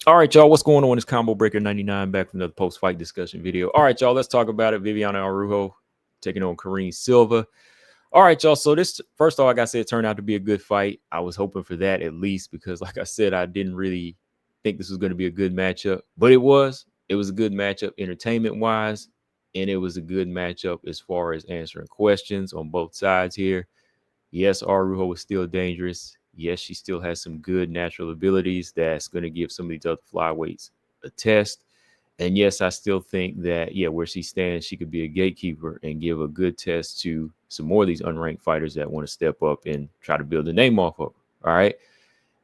All right, y'all. What's going on? It's Combo Breaker 99 back from another post fight discussion video. All right, y'all. Let's talk about it. Viviane Araujo taking on Karine Silva. All right, y'all. So this first off, like I said, turned out to be a good fight. I was hoping for that at least because, like I said, I didn't really think this was going to be a good matchup, but it was. It was a good matchup entertainment wise, and it was a good matchup as far as answering questions on both sides here. Yes, Araujo is still dangerous. Yes, she still has some good natural abilities that's going to give some of these other flyweights a test. And yes, I still think that, yeah, where she stands, she could be a gatekeeper and give a good test to some more of these unranked fighters that want to step up and try to build a name off of her. All right.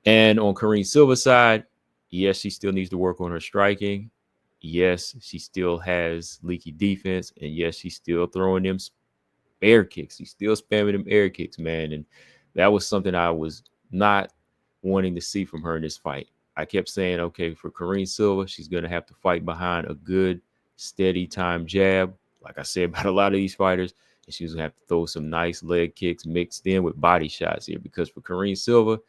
And on Karine Silva's side, yes, she still needs to work on her striking. Yes, she still has leaky defense. And yes, she's still throwing them air kicks. He's still spamming them air kicks, man. And that was something I was not wanting to see from her in this fight. I kept saying, okay, for Karine Silva, she's going to have to fight behind a good, steady time jab. Like I said about a lot of these fighters, and she's going to have to throw some nice leg kicks mixed in with body shots here. Because for Karine Silva,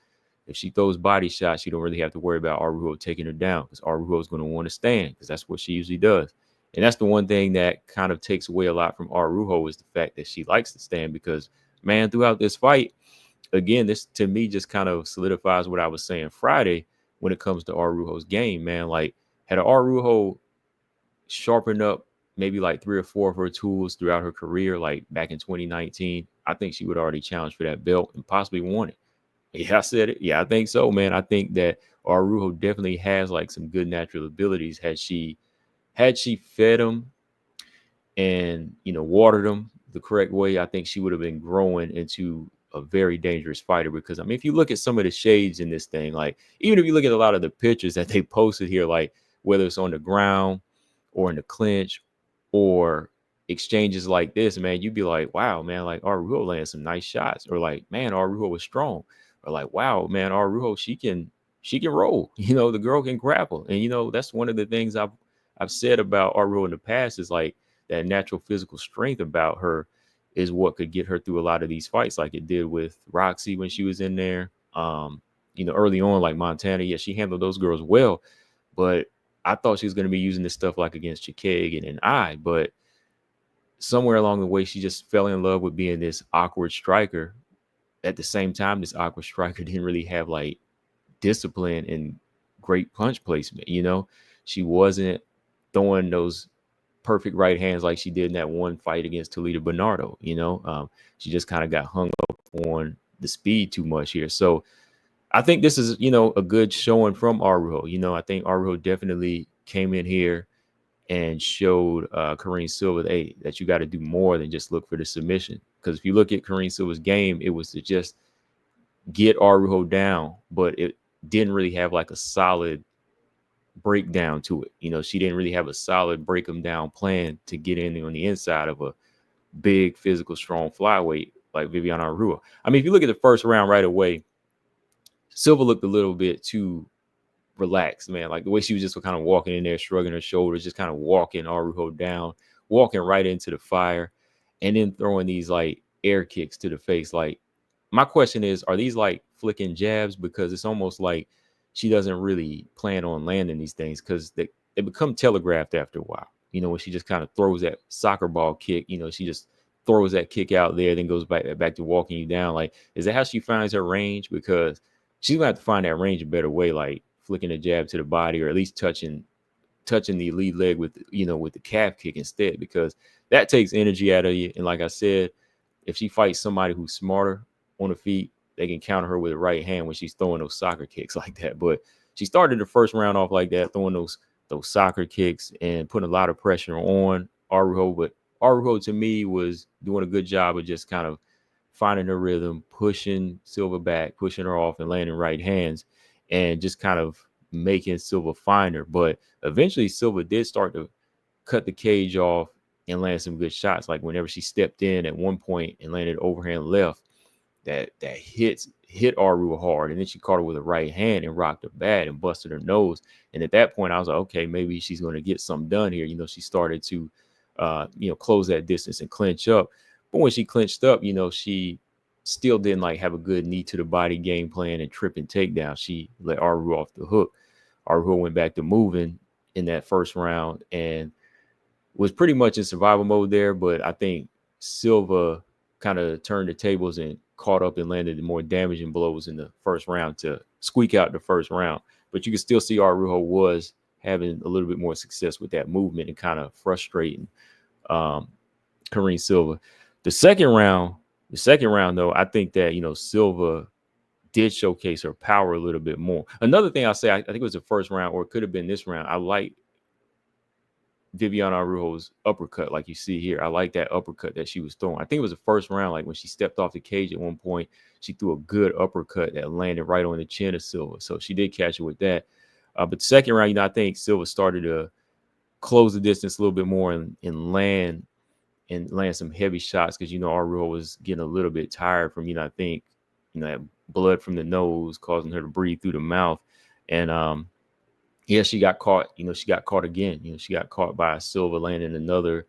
if she throws body shots, she don't really have to worry about Araujo taking her down because Araujo is going to want to stand because that's what she usually does. And that's the one thing that kind of takes away a lot from Araujo is the fact that she likes to stand because, man, throughout this fight, again, this to me just kind of solidifies what I was saying Friday when it comes to Araujo's game, man. Like, had Araujo sharpened up maybe like 3 or 4 of her tools throughout her career, like back in 2019, I think she would already challenge for that belt and possibly won it. Yeah, I said it. Yeah, I think so, man. I think that Araujo definitely has like some good natural abilities. Had she fed him and watered him the correct way, I think she would have been growing into a very dangerous fighter. Because I mean, if you look at some of the shades in this thing, like even if you look at a lot of the pictures that they posted here, like whether it's on the ground or in the clinch or exchanges like this, man, you'd be like, wow, man, like Araujo landed some nice shots, or like, man, Araujo was strong, or like, wow, man, Araujo, she can roll. The girl can grapple, and that's one of the things I've said about Araujo in the past is like that natural physical strength about her is what could get her through a lot of these fights, like it did with Roxy when she was in there. Early on, like Montana, yeah, she handled those girls well, but I thought she was going to be using this stuff like against Chikeg and but somewhere along the way, she just fell in love with being this awkward striker. At the same time, this awkward striker didn't really have like discipline and great punch placement. She wasn't throwing those perfect right hands like she did in that one fight against Toledo Bernardo. She just kind of got hung up on the speed too much here. So I think this is, a good showing from Araujo. I think Araujo definitely came in here and showed Karine Silva, hey, that you got to do more than just look for the submission. Because if you look at Karine Silva's game, it was to just get Araujo down, but it didn't really have like a solid breakdown to it. She didn't really have a solid break them down plan to get in on the inside of a big, physical, strong flyweight like Viviane Araujo. I mean, if you look at the first round right away, Silva looked a little bit too relaxed, man. Like the way she was just kind of walking in there, shrugging her shoulders, just kind of walking Araujo down, walking right into the fire, and then throwing these like air kicks to the face. Like, my question is, are these like flicking jabs? Because it's almost like she doesn't really plan on landing these things because they become telegraphed after a while. When she just kind of throws that soccer ball kick, she just throws that kick out there, then goes back to walking you down. Like, is that how she finds her range? Because she's gonna have to find that range a better way, like flicking a jab to the body, or at least touching the lead leg with the calf kick instead, because that takes energy out of you. And like I said, if she fights somebody who's smarter on the feet, they can counter her with a right hand when she's throwing those soccer kicks like that. But she started the first round off like that, throwing those soccer kicks and putting a lot of pressure on Araujo. But Araujo, to me, was doing a good job of just kind of finding her rhythm, pushing Silva back, pushing her off, and landing right hands, and just kind of making Silva find her. But eventually, Silva did start to cut the cage off and land some good shots. Like whenever she stepped in at one point and landed overhand left, that hit Araujo hard, and then she caught her with a right hand and rocked her bad and busted her nose. And at that point, I was like, okay, maybe she's going to get something done here. She started to, close that distance and clinch up. But when she clinched up, she still didn't like have a good knee to the body game plan and tripping takedown. She let Araujo off the hook. Araujo went back to moving in that first round and was pretty much in survival mode there. But I think Silva kind of turned the tables and caught up and landed the more damaging blows in the first round to squeak out the first round. But you can still see Araujo was having a little bit more success with that movement and kind of frustrating Karine Silva. The second round though, I think that, Silva did showcase her power a little bit more. Another thing I'll say, I think it was the first round, or it could have been this round. I like Viviane Araujo's uppercut, like you see here. I like that uppercut that she was throwing. I think it was the first round, like when she stepped off the cage at one point, she threw a good uppercut that landed right on the chin of Silva. So she did catch it with that. But the second round, I think Silva started to close the distance a little bit more and land some heavy shots because, Araujo was getting a little bit tired from, I think, that blood from the nose causing her to breathe through the mouth. And yeah, she got caught. She got caught again. She got caught by Silva landing another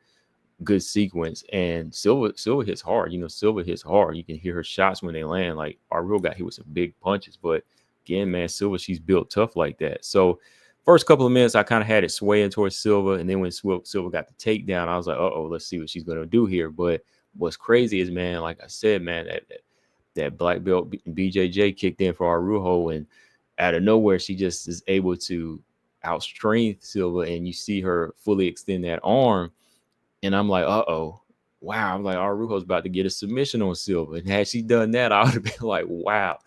good sequence. And Silva hits hard. Silva hits hard. You can hear her shots when they land. Like Araujo got hit with some big punches, but again, man, Silva, she's built tough like that. So first couple of minutes, I kind of had it swaying towards Silva, and then when Silva got the takedown, I was like, "Uh-oh, let's see what she's gonna do here." But what's crazy is, man, like I said, man, that black belt BJJ kicked in for Araujo, and out of nowhere, she just is able to outstrength Silva, and you see her fully extend that arm, and I'm like, "Uh-oh, wow!" I'm like, Araujo's about to get a submission on Silva, and had she done that, I would have been like, "Wow."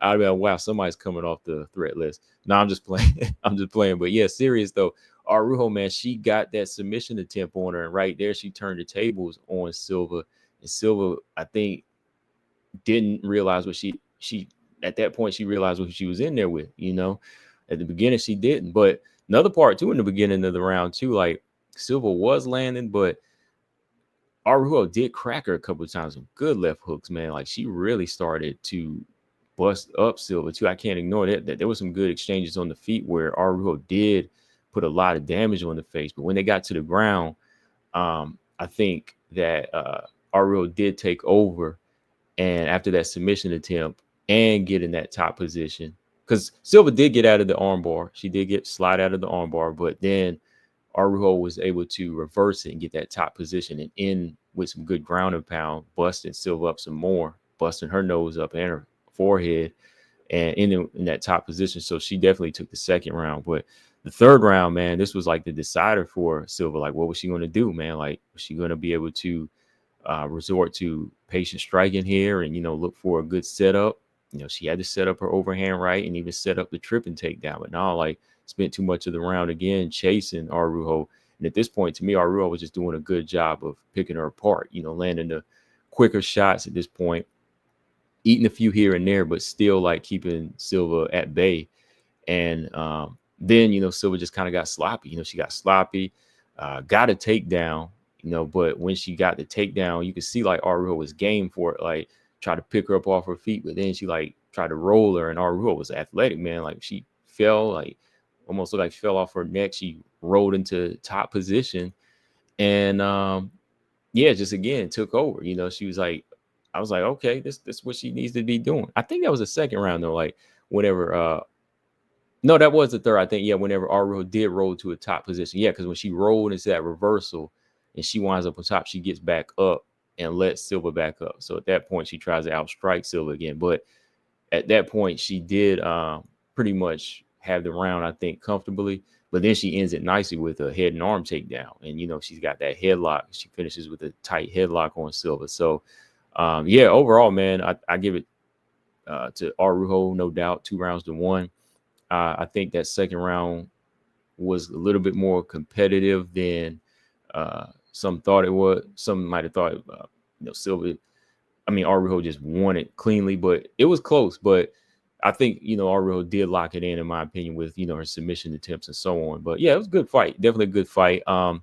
I'd be like, wow, somebody's coming off the threat list. No, I'm just playing. I'm just playing. But yeah, serious though. Araujo, man, she got that submission attempt on her, and right there, she turned the tables on Silva. And Silva, I think, didn't realize what she at that point she realized what she was in there with. At the beginning she didn't. But another part too in the beginning of the round too, like Silva was landing, but Araujo did crack her a couple of times with good left hooks, man. Like she really started to bust up Silva too. I can't ignore that there was some good exchanges on the feet where Araujo did put a lot of damage on the face. But when they got to the ground, I think that Araujo did take over. And after that submission attempt and get in that top position, because Silva did get out of the armbar. She did slide out of the armbar, but then Araujo was able to reverse it and get that top position and in with some good ground and pound, busting Silva up some more, busting her nose up and her forehead and in that top position. So she definitely took the second round. But the third round, man, this was like the decider for Silva. Like, what was she going to do, man? Like, was she going to be able to resort to patient striking here and, look for a good setup? She had to set up her overhand right and even set up the tripping takedown. But now, like, spent too much of the round again chasing Araujo. And at this point, to me, Araujo was just doing a good job of picking her apart, landing the quicker shots at this point, eating a few here and there, but still like keeping Silva at bay. And then, Silva just kind of got sloppy. She got sloppy, got a takedown, but when she got the takedown, you could see like Araujo was game for it, like try to pick her up off her feet, but then she like tried to roll her, and Araujo was athletic, man. Like she fell, like almost looked like she fell off her neck. She rolled into top position, and yeah, just again took over. She was like, I was like, okay, this is what she needs to be doing. I think that was the second round though. Like whenever no, that was the third. I think, yeah, whenever Araujo did roll to a top position. Yeah, because when she rolled into that reversal and she winds up on top, she gets back up and lets Silva back up. So at that point, she tries to outstrike Silva again. But at that point, she did pretty much have the round, I think, comfortably. But then she ends it nicely with a head and arm takedown. And, she's got that headlock. She finishes with a tight headlock on Silva. So, yeah, overall, man, I give it to Araujo, no doubt, 2 rounds to 1. I think that second round was a little bit more competitive than some thought it was. Some might have thought, Silva, Araujo just won it cleanly, but it was close. But I think, Araujo did lock it in my opinion, with, her submission attempts and so on. But yeah, it was a good fight. Definitely a good fight. I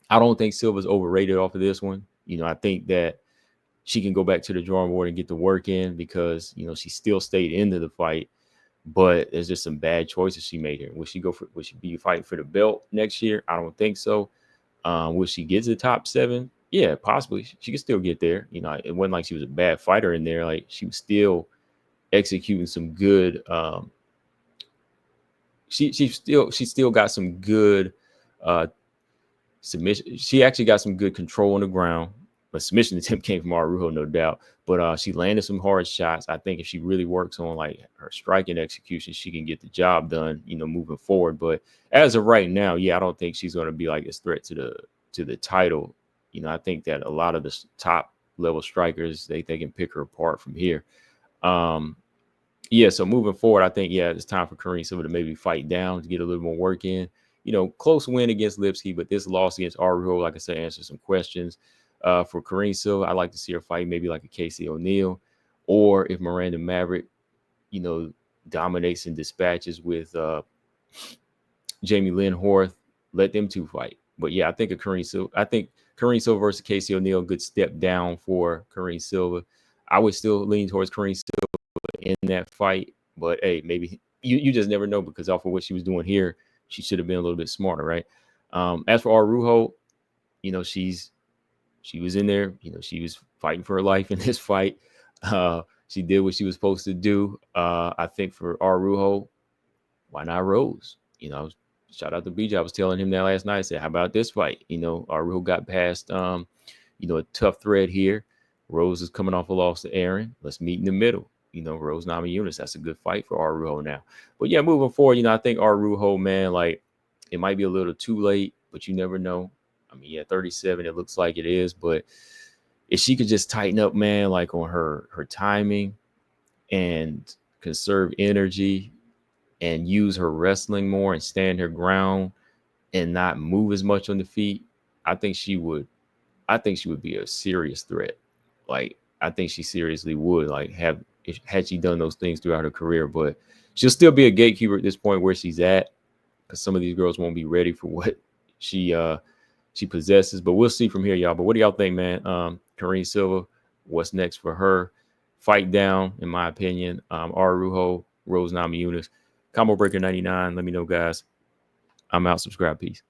don't think Silva's overrated off of this one. I think that she can go back to the drawing board and get the work in because, she still stayed into the fight. But there's just some bad choices she made here. Would she be fighting for the belt next year? I don't think so. Would she get to the top 7? Yeah, possibly. She could still get there. It wasn't like she was a bad fighter in there. Like she was still executing some good she still got some good submission. She actually got some good control on the ground. A submission attempt came from Araujo, no doubt. But she landed some hard shots. I think if she really works on like her striking execution, she can get the job done, moving forward. But as of right now, yeah, I don't think she's going to be like this threat to the title. I think that a lot of the top level strikers, they can pick her apart from here. Yeah, so moving forward, I think, yeah, it's time for Karine Silva to maybe fight down to get a little more work in. Close win against Lipsky, but this loss against Araujo, like I said, answers some questions. For Karine Silva, I like to see her fight maybe like a Casey O'Neill, or if Miranda Maverick, dominates and dispatches with Jamie Lynn Horth, let them two fight. But yeah, I think Karine Silva versus Casey O'Neill, good step down for Karine Silva. I would still lean towards Karine Silva in that fight, but hey, maybe you just never know, because off of what she was doing here, she should have been a little bit smarter, right? As for Araujo, she was in there, she was fighting for her life in this fight. She did what she was supposed to do. I think for Araujo, why not Rose? Shout out to BJ. I was telling him that last night. I said, how about this fight? Araujo got past a tough thread here. Rose is coming off a loss to Aaron. Let's meet in the middle. Rose Namajunas. That's a good fight for Araujo now. But yeah, moving forward, I think Araujo, man, like, it might be a little too late, but you never know. I mean, yeah, 37, it looks like it is. But if she could just tighten up, man, like on her timing and conserve energy and use her wrestling more and stand her ground and not move as much on the feet, I think she would be a serious threat. Like, I think she seriously would had she done those things throughout her career. But she'll still be a gatekeeper at this point where she's at, because some of these girls won't be ready for what she possesses. But we'll see from here, y'all. But what do y'all think, man? Karine Silva, what's next for her? Fight down, in my opinion. Araujo, Rose Namajunas. Combo Breaker 99. Let me know, guys. I'm out. Subscribe. Peace.